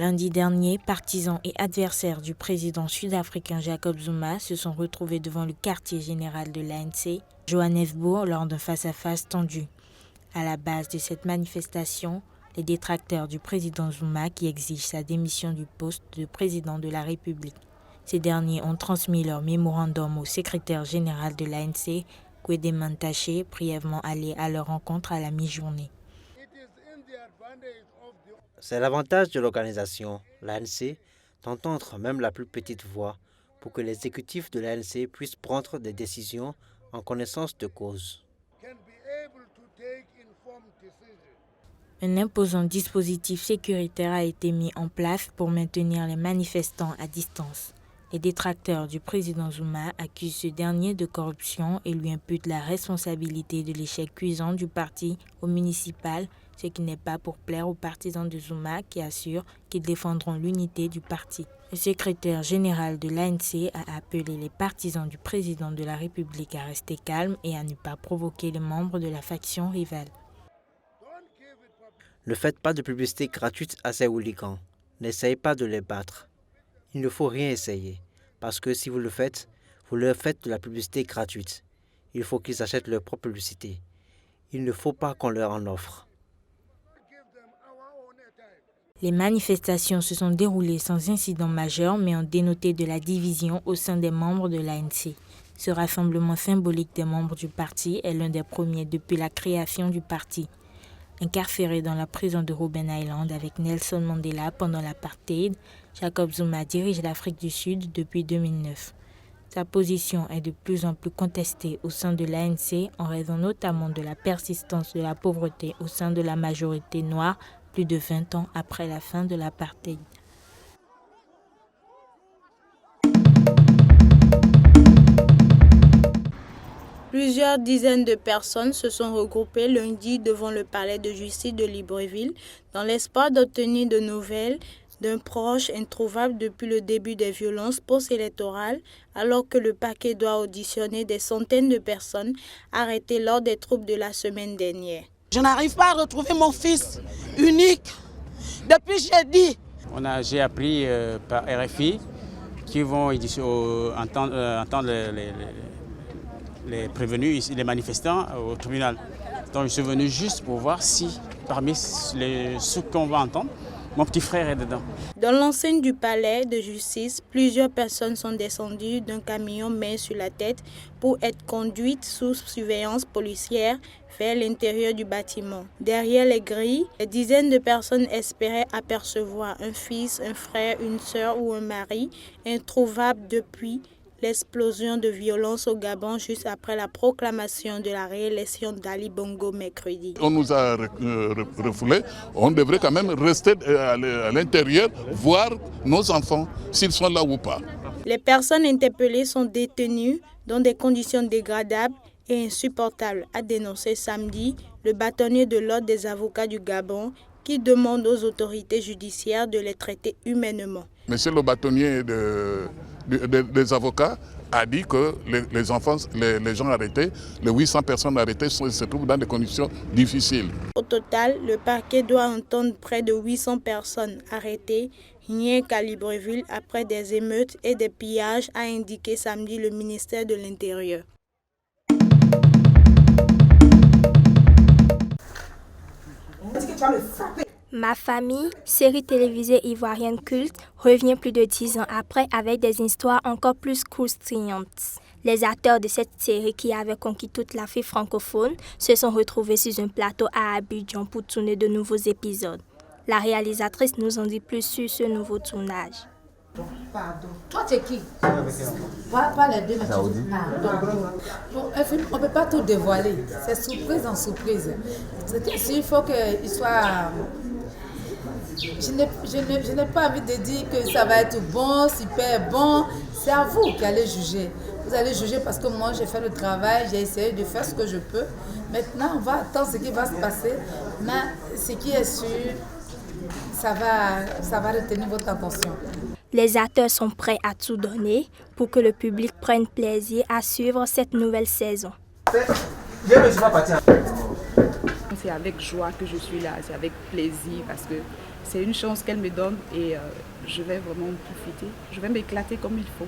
Lundi dernier, partisans et adversaires du président sud-africain Jacob Zuma se sont retrouvés devant le quartier général de l'ANC, Johannesburg, lors d'un face-à-face tendu. À la base de cette manifestation, les détracteurs du président Zuma qui exigent sa démission du poste de président de la République. Ces derniers ont transmis leur mémorandum au secrétaire général de l'ANC, Gwede Mantashe, brièvement allé à leur rencontre à la mi-journée. C'est l'avantage de l'organisation, l'ANC, d'entendre même la plus petite voix pour que l'exécutif de l'ANC puisse prendre des décisions en connaissance de cause. Un imposant dispositif sécuritaire a été mis en place pour maintenir les manifestants à distance. Les détracteurs du président Zuma accusent ce dernier de corruption et lui imputent la responsabilité de l'échec cuisant du parti au municipal, ce qui n'est pas pour plaire aux partisans de Zuma qui assurent qu'ils défendront l'unité du parti. Le secrétaire général de l'ANC a appelé les partisans du président de la République à rester calmes et à ne pas provoquer les membres de la faction rivale. Ne faites pas de publicité gratuite à ces hooligans. N'essayez pas de les battre. Il ne faut rien essayer, parce que si vous leur faites de la publicité gratuite. Il faut qu'ils achètent leur propre publicité. Il ne faut pas qu'on leur en offre. Les manifestations se sont déroulées sans incident majeur, mais ont dénoté de la division au sein des membres de l'ANC. Ce rassemblement symbolique des membres du parti est l'un des premiers depuis la création du parti. Incarcéré dans la prison de Robben Island avec Nelson Mandela pendant l'apartheid, Jacob Zuma dirige l'Afrique du Sud depuis 2009. Sa position est de plus en plus contestée au sein de l'ANC en raison notamment de la persistance de la pauvreté au sein de la majorité noire plus de 20 ans après la fin de l'apartheid. Plusieurs dizaines de personnes se sont regroupées lundi devant le palais de justice de Libreville dans l'espoir d'obtenir de nouvelles d'un proche introuvable depuis le début des violences post-électorales, alors que le parquet doit auditionner des centaines de personnes arrêtées lors des troubles de la semaine dernière. Je n'arrive pas à retrouver mon fils unique depuis jeudi. J'ai appris par RFI qu'ils vont entendre les prévenus, les manifestants au tribunal. Donc je suis venu juste pour voir si parmi ceux qu'on va entendre, mon petit frère est dedans. Dans l'enceinte du palais de justice, plusieurs personnes sont descendues d'un camion main sur la tête pour être conduites sous surveillance policière vers l'intérieur du bâtiment. Derrière les grilles, des dizaines de personnes espéraient apercevoir un fils, un frère, une sœur ou un mari introuvable depuis l'explosion de violence au Gabon juste après la proclamation de la réélection d'Ali Bongo mercredi. On nous a refoulés, on devrait quand même rester à l'intérieur, voir nos enfants, s'ils sont là ou pas. Les personnes interpellées sont détenues dans des conditions dégradables et insupportables, a dénoncé samedi le bâtonnier de l'ordre des avocats du Gabon qui demande aux autorités judiciaires de les traiter humainement. Monsieur le bâtonnier des avocats a dit que les enfants, les gens arrêtés, les 800 personnes arrêtées se trouvent dans des conditions difficiles. Au total, le parquet doit entendre près de 800 personnes arrêtées rien qu'à Libreville après des émeutes et des pillages, a indiqué samedi le ministère de l'Intérieur. Ma famille, série télévisée ivoirienne culte, revient plus de 10 ans après avec des histoires encore plus croustillantes. Les acteurs de cette série qui avaient conquis toute l'Afrique francophone se sont retrouvés sur un plateau à Abidjan pour tourner de nouveaux épisodes. La réalisatrice nous en dit plus sur ce nouveau tournage. Pardon. Toi, tu es qui? Pas les deux, mais on ne peut pas tout dévoiler. C'est surprise en surprise. Il faut qu'il soit... Je n'ai pas envie de dire que ça va être bon, super bon. C'est à vous qui allez juger. Vous allez juger parce que moi, j'ai fait le travail, j'ai essayé de faire ce que je peux. Maintenant, on va attendre ce qui va se passer. Mais ce qui est sûr, ça va retenir votre attention. Les acteurs sont prêts à tout donner pour que le public prenne plaisir à suivre cette nouvelle saison. C'est avec joie que je suis là, c'est avec plaisir parce que c'est une chance qu'elle me donne et je vais vraiment en profiter. Je vais m'éclater comme il faut.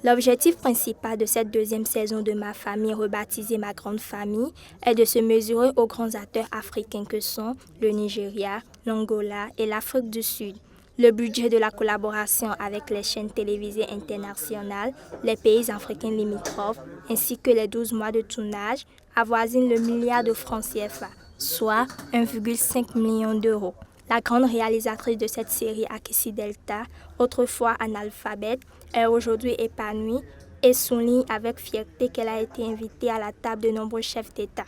L'objectif principal de cette deuxième saison de Ma Famille, rebaptisée Ma Grande Famille, est de se mesurer aux grands acteurs africains que sont le Nigeria, l'Angola et l'Afrique du Sud. Le budget de la collaboration avec les chaînes télévisées internationales, les pays africains limitrophes, ainsi que les 12 mois de tournage, avoisine le milliard de francs CFA, soit 1,5 million d'euros. La grande réalisatrice de cette série, Akissi Delta, autrefois analphabète, est aujourd'hui épanouie et souligne avec fierté qu'elle a été invitée à la table de nombreux chefs d'État.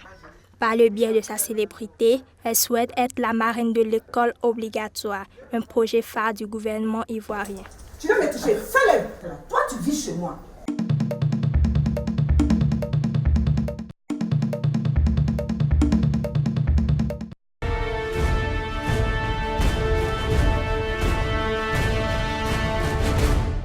Par le biais de sa célébrité, elle souhaite être la marraine de l'école obligatoire, un projet phare du gouvernement ivoirien. Tu veux me toucher, fais-le. Toi, tu vis chez moi.